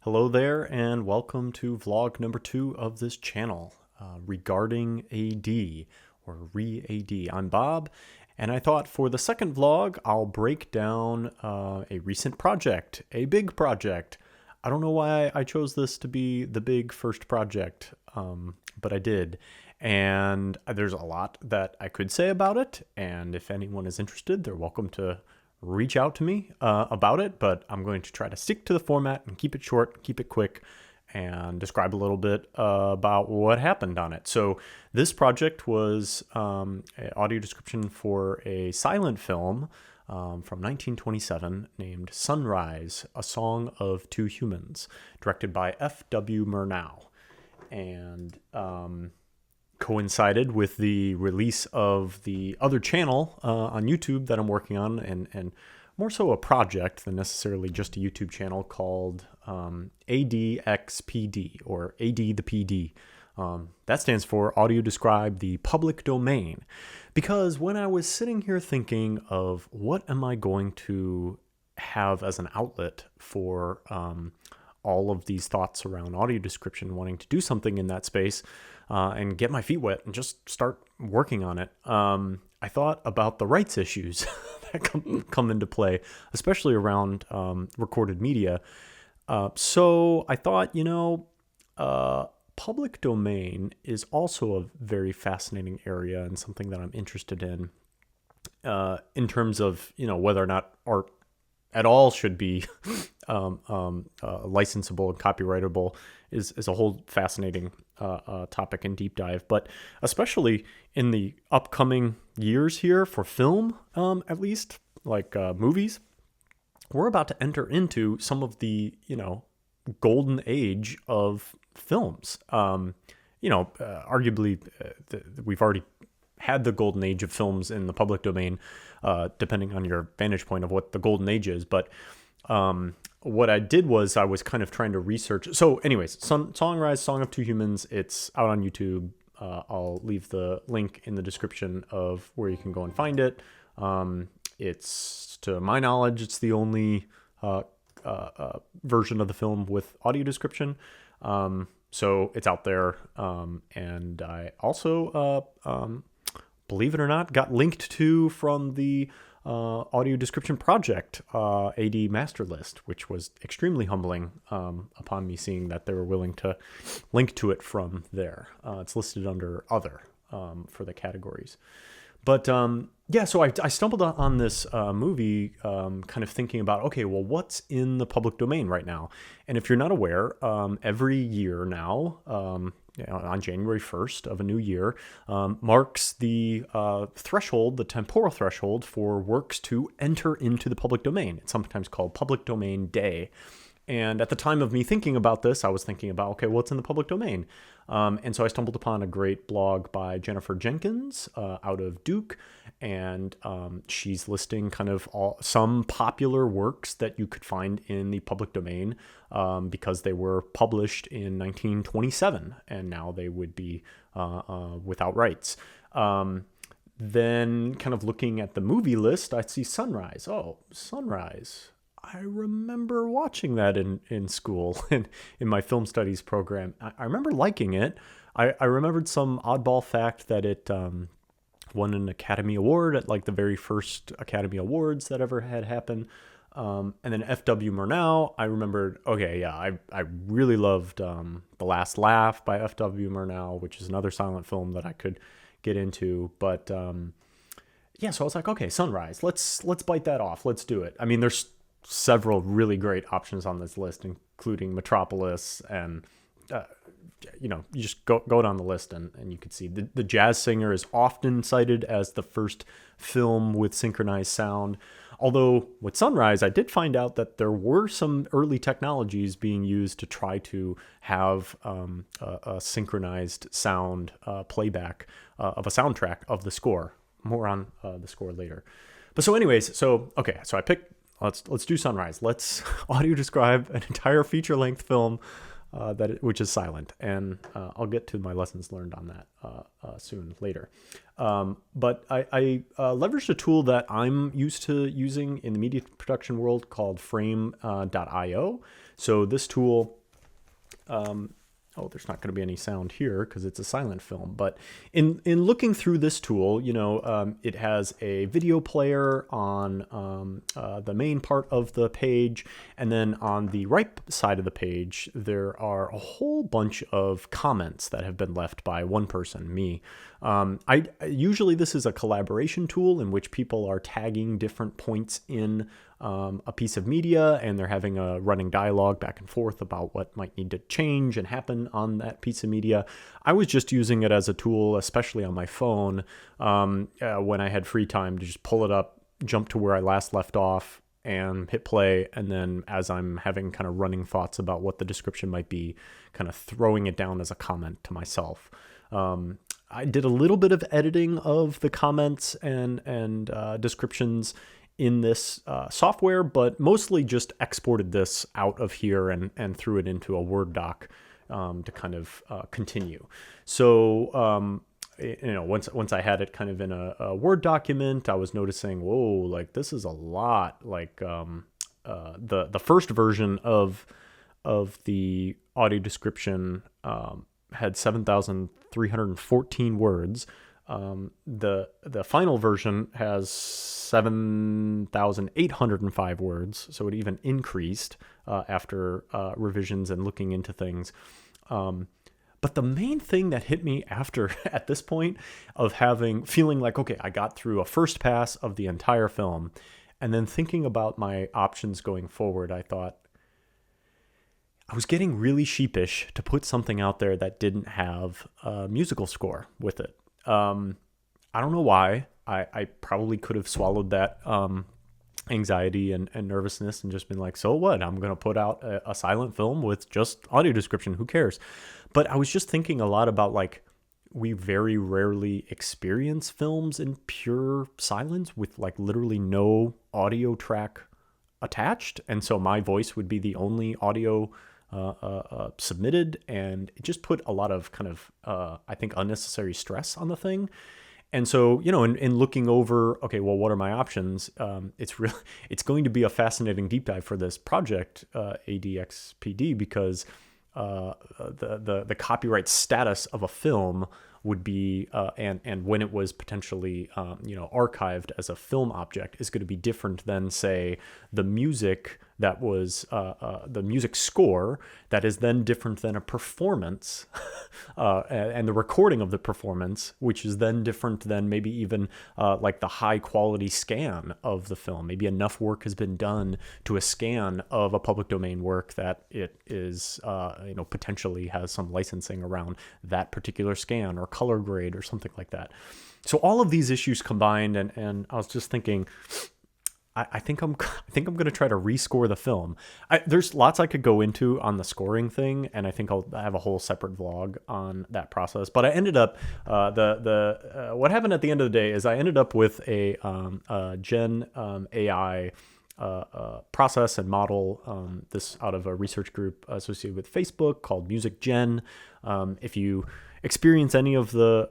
Hello there, and welcome to vlog number 2 of this channel regarding AD or re-AD. I'm Bob, and I thought for the second vlog I'll break down a recent project, a big project. I don't know why I chose this to be the big first project, but I did. And there's a lot that I could say about it, and if anyone is interested, they're welcome to reach out to me about it, but I'm going to try to stick to the format and keep it short, keep it quick, and describe a little bit about what happened on it. So this project was an audio description for a silent film from 1927 named Sunrise, A Song of Two Humans, directed by F.W. Murnau. And coincided with the release of the other channel on YouTube that I'm working on, and more so a project than necessarily just a YouTube channel called ADXPD, or AD the PD. That stands for Audio Describe the Public Domain. Because when I was sitting here thinking of what am I going to have as an outlet for all of these thoughts around audio description, wanting to do something in that space and get my feet wet and just start working on it. I thought about the rights issues that come into play, especially around recorded media. So I thought, public domain is also a very fascinating area and something that I'm interested in terms of, whether or not art at all should be licensable and copyrightable is a whole fascinating topic and deep dive. But especially in the upcoming years here for film, at least, like movies, we're about to enter into some of the, golden age of films. Arguably, we've already had the golden age of films in the public domain, depending on your vantage point of what the golden age is. But what I did was I was kind of trying to research. So anyways, Sunrise, Song of Two Humans, it's out on YouTube. I'll leave the link in the description of where you can go and find it. It's, to my knowledge, it's the only version of the film with audio description. So it's out there. And I also, believe it or not, got linked to from the audio description project AD master list, which was extremely humbling upon me seeing that they were willing to link to it from there. It's listed under other for the categories. But so I stumbled on this movie kind of thinking about, okay, well, what's in the public domain right now? And if you're not aware, every year now, on January 1st of a new year, marks the threshold, the temporal threshold for works to enter into the public domain. It's sometimes called Public Domain Day. And at the time of me thinking about this, I was thinking about, okay, what's in the public domain? And so I stumbled upon a great blog by Jennifer Jenkins out of Duke. And she's listing kind of some popular works that you could find in the public domain because they were published in 1927, and now they would be without rights. Then kind of looking at the movie list, I see Sunrise. Oh, Sunrise. I remember watching that in school and in my film studies program. I remember liking it. I remembered some oddball fact that it won an Academy Award at like the very first Academy Awards that ever had happened. And then F.W. Murnau, I remembered, okay, yeah, I really loved The Last Laugh by F.W. Murnau, which is another silent film that I could get into. But so I was like, okay, Sunrise, let's bite that off. Let's do it. I mean, there's several really great options on this list, including Metropolis, and you just go down the list and you can see the Jazz Singer is often cited as the first film with synchronized sound. Although with Sunrise, I did find out that there were some early technologies being used to try to have a synchronized sound playback of a soundtrack of the score. More on the score later. But so anyways, so I picked, let's do Sunrise. Let's audio describe an entire feature-length film which is silent, and I'll get to my lessons learned on that soon later. But I leveraged a tool that I'm used to using in the media production world called frame.io. So this tool, oh, there's not going to be any sound here because it's a silent film. But in looking through this tool, it has a video player on the main part of the page. And then on the right side of the page, there are a whole bunch of comments that have been left by one person, me. Usually this is a collaboration tool in which people are tagging different points in a piece of media, and they're having a running dialogue back and forth about what might need to change and happen on that piece of media. I was just using it as a tool, especially on my phone, when I had free time, to just pull it up, jump to where I last left off, and hit play. And then as I'm having kind of running thoughts about what the description might be, kind of throwing it down as a comment to myself. I did a little bit of editing of the comments and descriptions in this software, but mostly just exported this out of here and threw it into a Word doc to kind of continue. So, once I had it kind of in a Word document, I was noticing, whoa, like this is a lot. Like the first version of the audio description had 7,314 words. The final version has 7,805 words, so it even increased after revisions and looking into things. But the main thing that hit me at this point of feeling like, okay, I got through a first pass of the entire film, and then thinking about my options going forward, I thought, I was getting really sheepish to put something out there that didn't have a musical score with it. I don't know why. I probably could have swallowed that anxiety and nervousness and just been like, so what? I'm going to put out a silent film with just audio description. Who cares? But I was just thinking a lot about, like, we very rarely experience films in pure silence with like literally no audio track attached. And so my voice would be the only audio submitted, and it just put a lot of kind of, I think, unnecessary stress on the thing. And so, in looking over, okay, well, what are my options? It's going to be a fascinating deep dive for this project, ADXPD, because the copyright status of a film would be, and when it was potentially, archived as a film object, is going to be different than, say, the music that was the music score that is then different than a performance, and the recording of the performance, which is then different than maybe even like the high quality scan of the film. Maybe enough work has been done to a scan of a public domain work that it is, potentially has some licensing around that particular scan or color grade or something like that. So all of these issues combined, and I was just thinking, I think I'm going to try to rescore the film. There's lots I could go into on the scoring thing, and I think I'll have a whole separate vlog on that process. But I ended up what happened at the end of the day is I ended up with a Gen AI process and model. This out of a research group associated with Facebook called Music Gen. If you experience any of the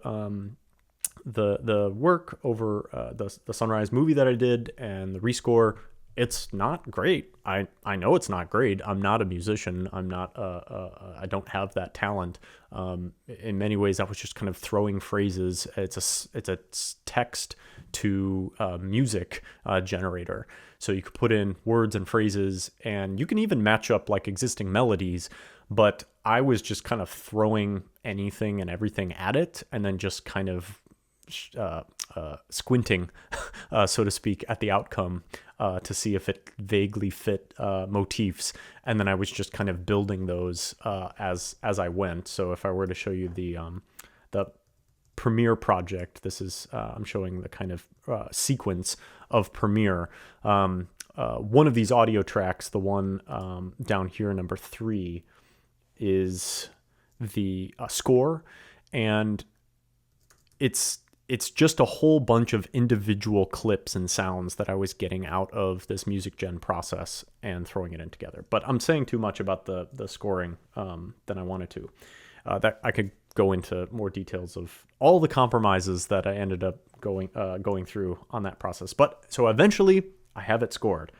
work over the Sunrise movie that I did and the rescore, it's not great. I know it's not great. I'm not a musician. I'm not I don't have that talent. In many ways, I was just kind of throwing phrases. It's a text to music generator. So you could put in words and phrases, and you can even match up like existing melodies. But I was just kind of throwing anything and everything at it, and then just kind of squinting, so to speak, at the outcome to see if it vaguely fit motifs, and then I was just kind of building those as I went. So if I were to show you the Premiere project, this is I'm showing the kind of sequence of Premiere. One of these audio tracks, the one down here, number 3, is the score, and it's just a whole bunch of individual clips and sounds that I was getting out of this Music Gen process and throwing it in together. But I'm saying too much about the scoring than I wanted to. That I could go into more details of all the compromises that I ended up going through on that process. But so eventually I have it scored.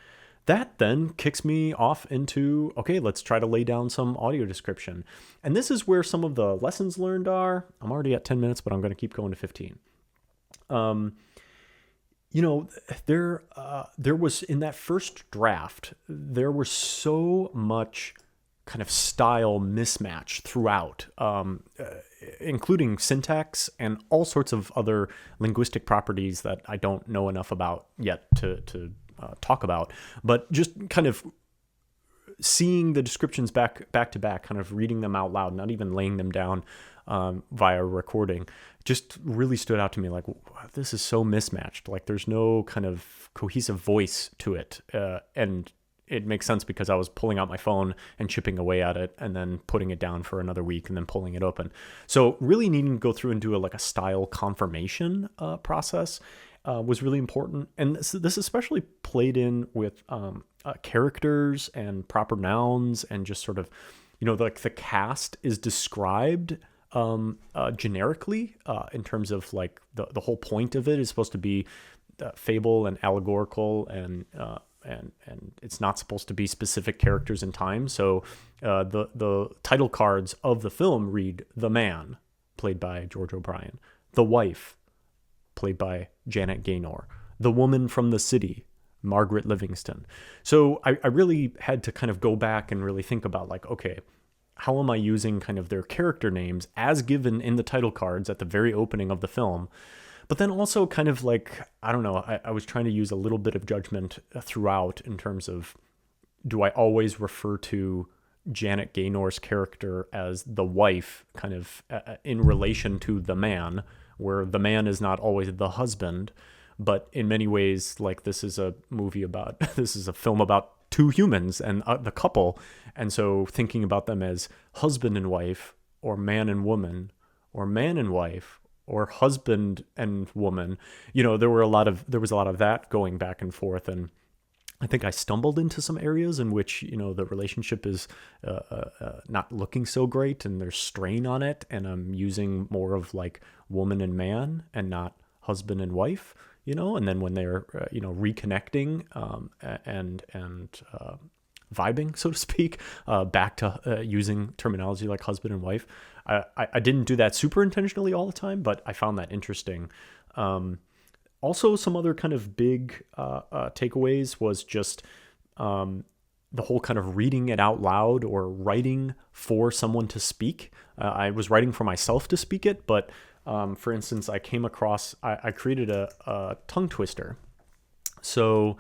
that then kicks me off into, okay, let's try to lay down some audio description. And this is where some of the lessons learned are. I'm already at 10 minutes, but I'm going to keep going to 15. There was, in that first draft, there was so much kind of style mismatch throughout, including syntax and all sorts of other linguistic properties that I don't know enough about yet to talk about, but just kind of seeing the descriptions back to back, kind of reading them out loud, not even laying them down via recording, just really stood out to me. Like, wow, this is so mismatched. Like, there's no kind of cohesive voice to it. And it makes sense because I was pulling out my phone and chipping away at it and then putting it down for another week and then pulling it open. So really needing to go through and do a style confirmation process was really important. And this especially played in with characters and proper nouns, and just sort of, like the cast is described generically in terms of like the whole point of it is supposed to be fable and allegorical, and it's not supposed to be specific characters in time. So the title cards of the film read The Man, played by George O'Brien, The Wife, played by Janet Gaynor, The Woman from the City, Margaret Livingston. So I really had to kind of go back and really think about, like, okay, how am I using kind of their character names as given in the title cards at the very opening of the film? But then also kind of like, I don't know, I was trying to use a little bit of judgment throughout in terms of, do I always refer to Janet Gaynor's character as the wife, kind of in relation to the man, where the man is not always the husband, but in many ways, like, this is a film about two humans and the couple. And so thinking about them as husband and wife, or man and woman, or man and wife, or husband and woman, there was a lot of that going back and forth. And I think I stumbled into some areas in which, the relationship is not looking so great and there's strain on it. And I'm using more of like woman and man and not husband and wife, and then when they're, reconnecting and vibing, so to speak, back to using terminology like husband and wife. I didn't do that super intentionally all the time, but I found that interesting. Also, some other kind of big takeaways was just the whole kind of reading it out loud or writing for someone to speak. I was writing for myself to speak it, but for instance, I came across, I created a tongue twister. So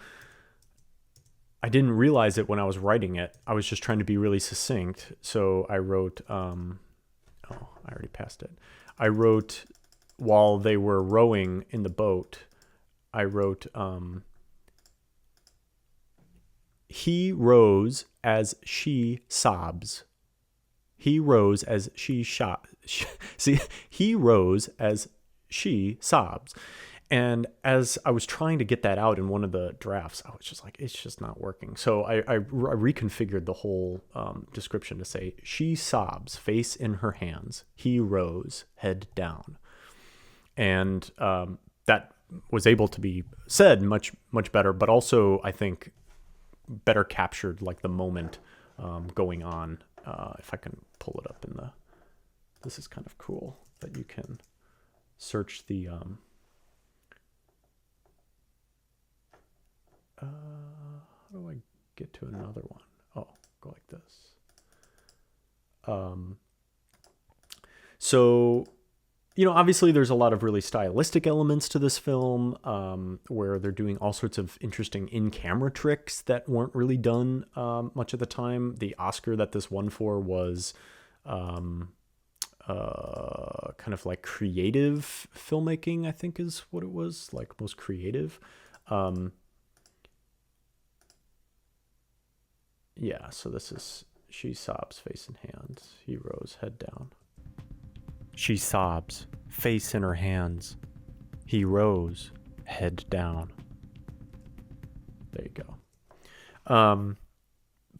I didn't realize it when I was writing it. I was just trying to be really succinct. So I wrote, I already passed it. I wrote, while they were rowing in the boat, I wrote, he rose as she sobs. He rose as she See, he rose as she sobs. And as I was trying to get that out in one of the drafts, I was just like, it's just not working. So I reconfigured the whole description to say, she sobs, face in her hands. He rose, head down. And that was able to be said much, much better, but also I think better captured like the moment going on. If I can pull it up in the, this is kind of cool that you can search the, how do I get to another one? Oh, go like this. So, obviously there's a lot of really stylistic elements to this film, where they're doing all sorts of interesting in-camera tricks that weren't really done much of the time. The Oscar that this won for was kind of like creative filmmaking, I think is what it was, like most creative. Yeah, so this is, she sobs, face in hands. He rose, head down. She sobs, face in her hands. He rose, head down. There you go.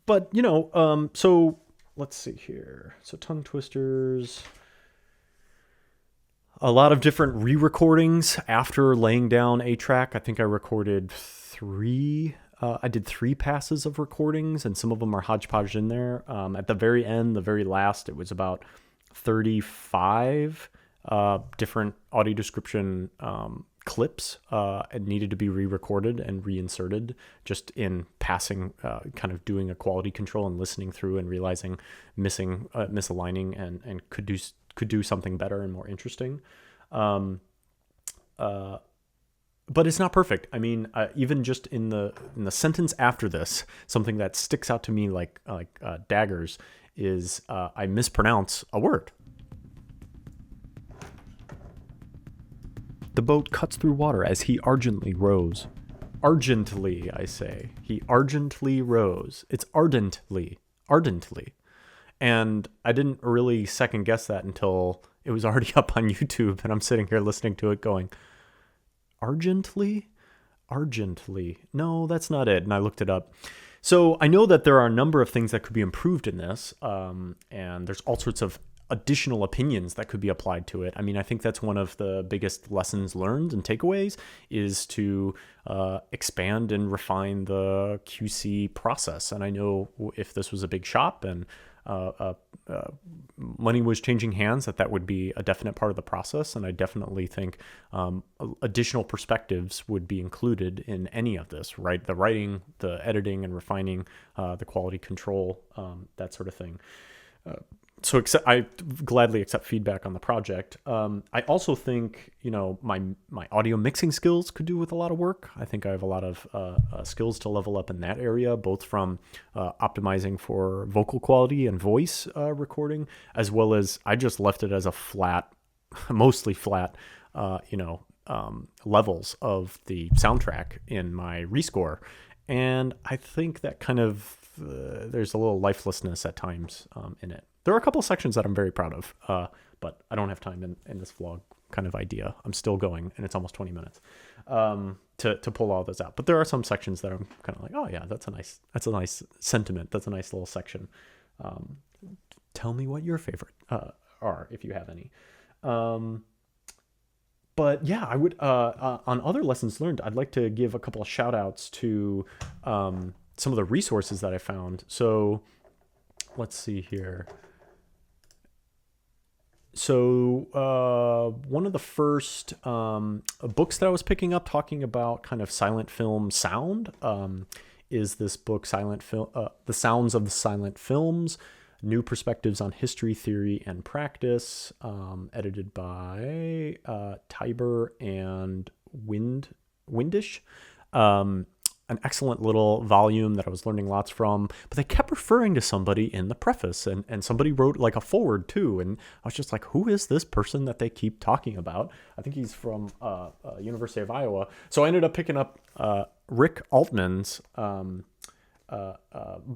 But, so let's see here. So tongue twisters. A lot of different re-recordings after laying down a track. I think I recorded 3 I did 3 passes of recordings, and some of them are hodgepodge in there. At the very end, the very last, it was about 35 different audio description clips needed to be re-recorded and reinserted, just in passing, kind of doing a quality control and listening through and realizing misaligning and could do something better and more interesting. But it's not perfect. I mean, even just in the sentence after this, something that sticks out to me like daggers is I mispronounce a word. The boat cuts through water as he argently rows. Argently, I say. He argently rows. It's ardently. Ardently. And I didn't really second guess that until it was already up on YouTube, and I'm sitting here listening to it going, Argently? Argently. No, that's not it. And I looked it up. So I know that there are a number of things that could be improved in this, and there's all sorts of additional opinions that could be applied to it. I mean, I think that's one of the biggest lessons learned and takeaways is to expand and refine the QC process. And I know if this was a big shop and money was changing hands, that would be a definite part of the process. And I definitely think additional perspectives would be included in any of this, right? The writing, the editing and refining, the quality control, that sort of thing. So I gladly accept feedback on the project. I also think, my audio mixing skills could do with a lot of work. I think I have a lot of skills to level up in that area, both from optimizing for vocal quality and voice recording, as well as I just left it as a flat, mostly flat, levels of the soundtrack in my rescore. And I think that kind of, there's a little lifelessness at times in it. There are a couple of sections that I'm very proud of, but I don't have time in this vlog kind of idea. I'm still going, and it's almost 20 minutes to pull all this out. But there are some sections that I'm kind of like, oh yeah, that's a nice sentiment. That's a nice little section. Tell me what your favorite are, if you have any. But yeah, I would on other lessons learned, I'd like to give a couple of shout outs to some of the resources that I found. So let's see here. So one of the first books that I was picking up talking about kind of silent film sound is this book, The Sounds of the Silent Films, New Perspectives on History, Theory, and Practice, edited by Tieber and Windisch. An excellent little volume that I was learning lots from, but they kept referring to somebody in the preface, and somebody wrote like a foreword too, and I was just like, who is this person that they keep talking about? I think he's from University of Iowa. So I ended up picking up Rick Altman's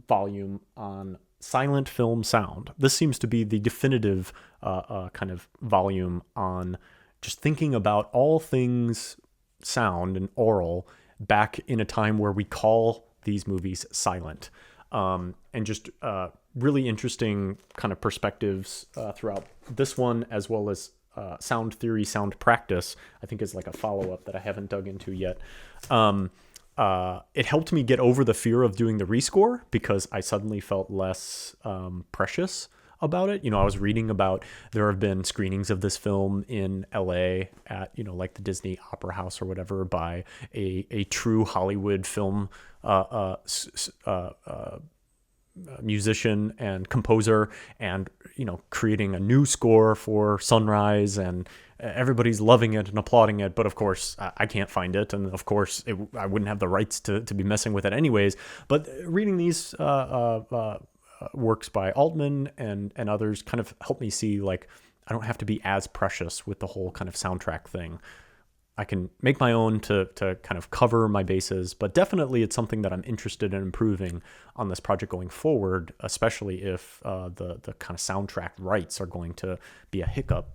volume on silent film sound. This seems to be the definitive kind of volume on just thinking about all things sound and oral back in a time where we call these movies silent, and just really interesting kind of perspectives throughout this one, as well as sound theory, sound practice, I think is like a follow-up that I haven't dug into yet. It helped me get over the fear of doing the rescore because I suddenly felt less precious about it. I was reading about, there have been screenings of this film in LA at, like the Disney Opera House or whatever, by a true Hollywood film musician and composer, and creating a new score for Sunrise, and everybody's loving it and applauding it. But of course I can't find it, and of course I wouldn't have the rights to be messing with it anyways. But reading these works by Altman and others kind of helped me see, like, I don't have to be as precious with the whole kind of soundtrack thing. I can make my own to kind of cover my bases, but definitely it's something that I'm interested in improving on this project going forward, especially if the kind of soundtrack rights are going to be a hiccup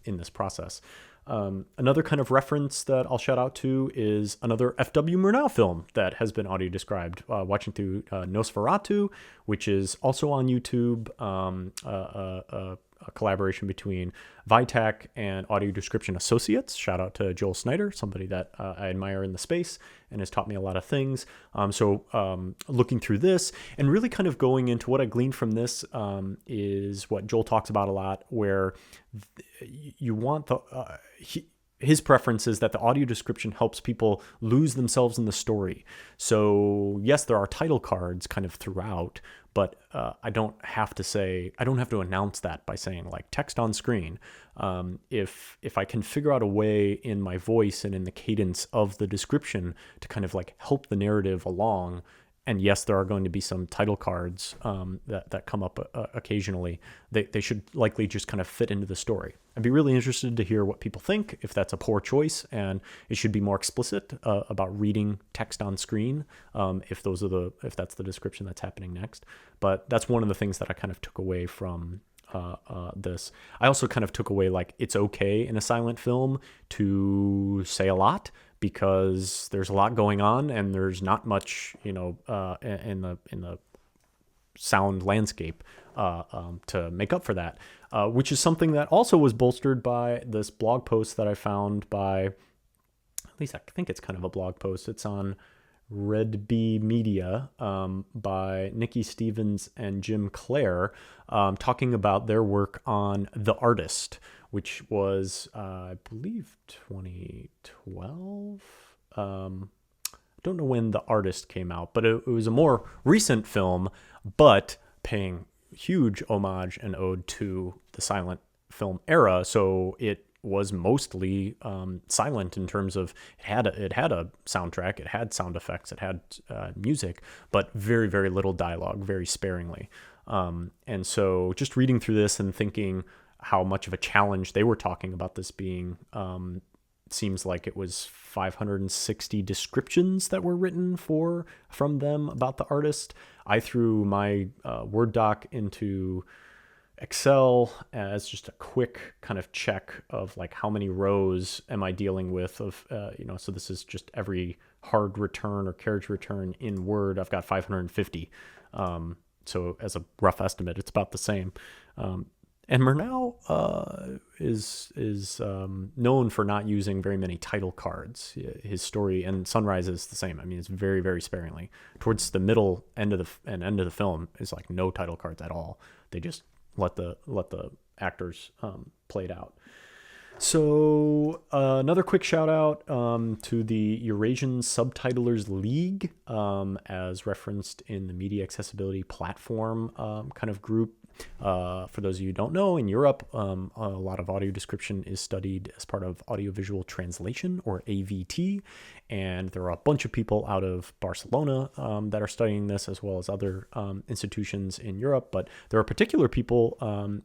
in this process. Another kind of reference that I'll shout out to is another F.W. Murnau film that has been audio described, watching through Nosferatu, which is also on YouTube. a collaboration between Vitek and Audio Description Associates. Shout out to Joel Snyder, somebody that I admire in the space and has taught me a lot of things. So looking through this and really kind of going into what I gleaned from this is what Joel talks about a lot, where you want his preference is that the audio description helps people lose themselves in the story. So yes, there are title cards kind of throughout, but I don't have to announce that by saying like text on screen. If I can figure out a way in my voice and in the cadence of the description to kind of like help the narrative along. And yes, there are going to be some title cards that come up occasionally. They should likely just kind of fit into the story. I'd be really interested to hear what people think, if that's a poor choice and it should be more explicit about reading text on screen, if that's the description that's happening next. But that's one of the things that I kind of took away from this. I also kind of took away, like, it's okay in a silent film to say a lot, because there's a lot going on and there's not much, in the sound landscape to make up for that, which is something that also was bolstered by this blog post that I found by, at least I think it's kind of a blog post. It's on Red Bee Media by Nikki Stevens and Jim Clare, talking about their work on The Artist, which was, I believe, 2012. I don't know when The Artist came out, but it was a more recent film, but paying huge homage and ode to the silent film era. So it was mostly silent in terms of it had a soundtrack, it had sound effects, it had music, but very, very little dialogue, very sparingly. And so just reading through this and thinking how much of a challenge they were talking about this being, seems like it was 560 descriptions that were written from them about The Artist. I threw my Word doc into Excel as just a quick kind of check of like how many rows am I dealing with of, so this is just every hard return or carriage return in Word. I've got 550. So as a rough estimate, it's about the same. And Murnau is known for not using very many title cards. His story and Sunrise is the same. I mean, it's very, very sparingly. Towards the middle end of the film is like no title cards at all. They just let the actors play it out. So another quick shout out to the Eurasian Subtitlers League, as referenced in the Media Accessibility Platform kind of group. For those of you who don't know, in Europe, a lot of audio description is studied as part of audiovisual translation, or AVT, and there are a bunch of people out of Barcelona that are studying this, as well as other institutions in Europe. But there are particular people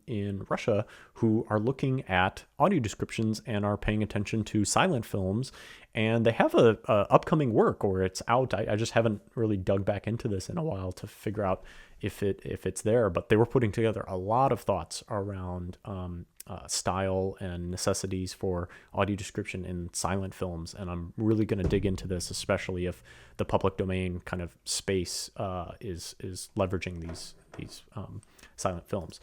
in Russia who are looking at audio descriptions and are paying attention to silent films, and they have a upcoming work, or it's out. I just haven't really dug back into this in a while to figure out if it's there, but they were putting together a lot of thoughts around style and necessities for audio description in silent films, and I'm really going to dig into this, especially if the public domain kind of space is leveraging these silent films.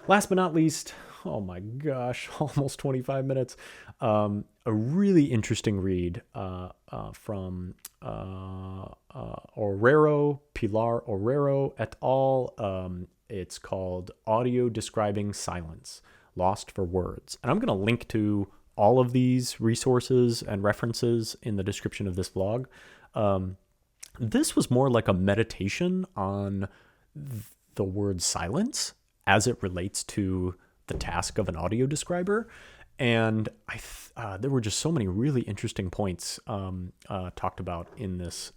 Last but not least, oh my gosh, almost 25 minutes. A really interesting read from Orero, Pilar Orero et al. It's called Audio Describing Silence, Lost for Words. And I'm going to link to all of these resources and references in the description of this vlog. This was more like a meditation on the word silence as it relates to the task of an audio describer. And there were just so many really interesting points talked about in this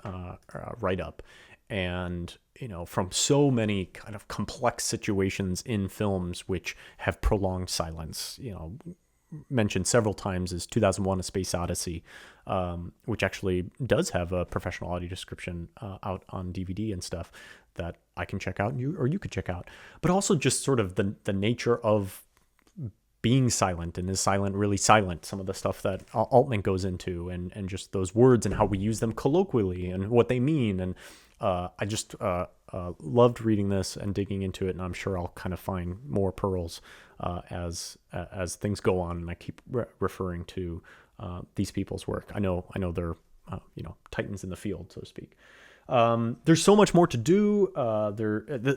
write-up. And, from so many kind of complex situations in films which have prolonged silence, mentioned several times is 2001: A Space Odyssey, which actually does have a professional audio description out on DVD and stuff that I can check out, or you could check out. But also just sort of the nature of being silent, and is silent really silent? Some of the stuff that Altman goes into, and just those words and how we use them colloquially and what they mean. And I loved reading this and digging into it, and I'm sure I'll kind of find more pearls as things go on, and I keep referring to these people's work. I know they're titans in the field, so to speak. There's so much more to do.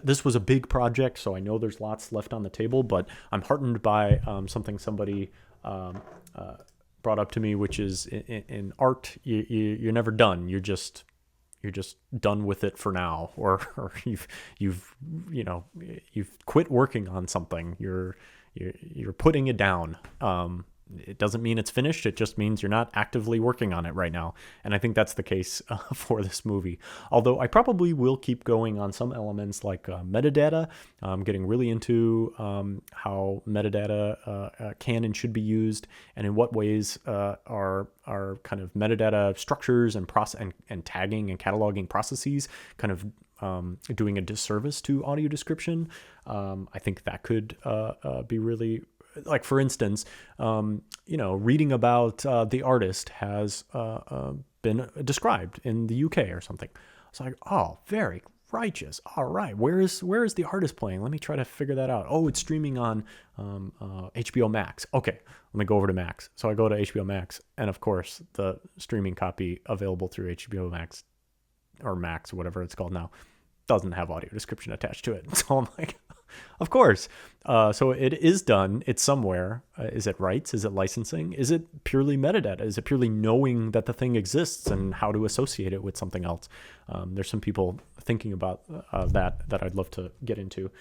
This was a big project, so I know there's lots left on the table, but I'm heartened by something somebody brought up to me, which is in art, you're never done. You're just done with it for now, or you've quit working on something. You're putting it down. It doesn't mean it's finished. It just means you're not actively working on it right now. And I think that's the case for this movie. Although I probably will keep going on some elements like metadata. I'm getting really into how metadata can and should be used, and in what ways are kind of metadata structures and and tagging and cataloging processes kind of doing a disservice to audio description. I think that could be really, like, for instance, reading about the artist has been described in the UK or something. It's like, oh, very righteous. All right, where is the artist playing? Let me try to figure that out. Oh, it's streaming on HBO Max. Okay, let me go over to Max. So I go to HBO Max, and of course, the streaming copy available through HBO Max or Max, whatever it's called now, doesn't have audio description attached to it. So I'm like, of course. So it is done. It's somewhere. Is it rights? Is it licensing? Is it purely metadata? Is it purely knowing that the thing exists and how to associate it with something else? There's some people thinking about that I'd love to get into.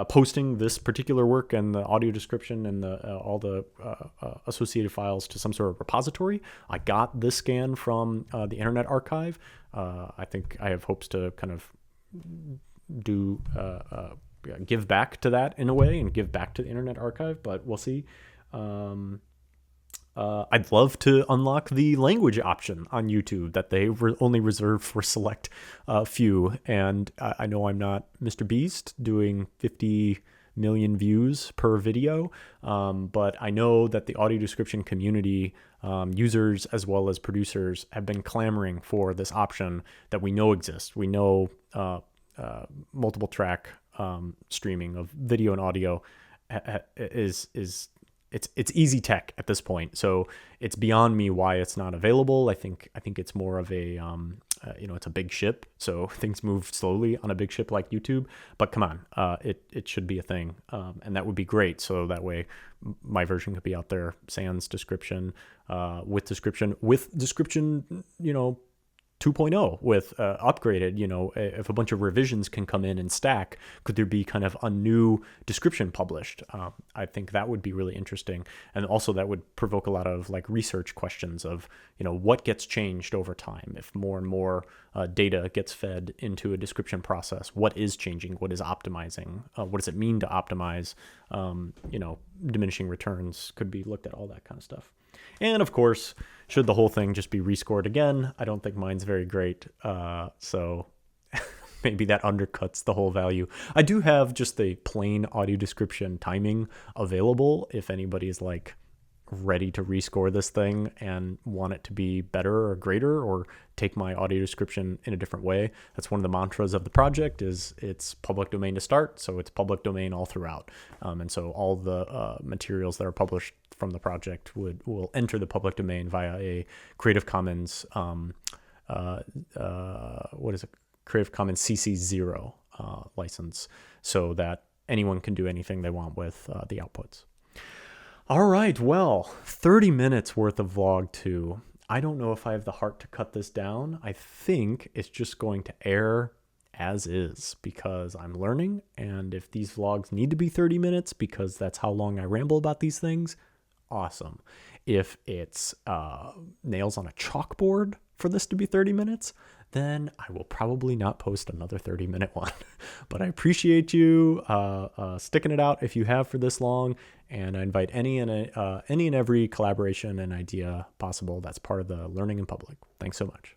Posting this particular work and the audio description and all the associated files to some sort of repository. I got this scan from the Internet Archive. I think I have hopes to kind of do give back to that in a way and give back to the Internet Archive, but we'll see. I'd love to unlock the language option on YouTube that they only reserve for select few. And I know I'm not Mr. Beast doing 50 million views per video, but I know that the audio description community, users as well as producers, have been clamoring for this option that we know exists. We know multiple track streaming of video and audio is it's easy tech at this point. So it's beyond me why it's not available. I think it's more of a it's a big ship, so things move slowly on a big ship like YouTube. But come on, it should be a thing, and that would be great. So that way, my version could be out there, sans description, with description, 2.0 with upgraded, if a bunch of revisions can come in and stack, could there be kind of a new description published? I think that would be really interesting. And also that would provoke a lot of like research questions of, what gets changed over time? If more and more data gets fed into a description process, what is changing? What is optimizing? What does it mean to optimize? Diminishing returns could be looked at, all that kind of stuff. And of course, should the whole thing just be rescored again? I don't think mine's very great. So maybe that undercuts the whole value. I do have just the plain audio description timing available if anybody's like ready to rescore this thing and want it to be better or greater, or take my audio description in a different way. That's one of the mantras of the project, is it's public domain to start, so it's public domain all throughout. And so all the materials that are published from the project will enter the public domain via a Creative Commons Creative Commons CC0 license, so that anyone can do anything they want with the outputs. All right, well, 30 minutes worth of vlog 2. I don't know if I have the heart to cut this down. I think it's just going to air as is because I'm learning, and if these vlogs need to be 30 minutes because that's how long I ramble about these things, awesome. If it's nails on a chalkboard for this to be 30 minutes, then I will probably not post another 30-minute one. But I appreciate you sticking it out if you have for this long, and I invite any and every collaboration and idea possible that's part of the learning in public. Thanks so much.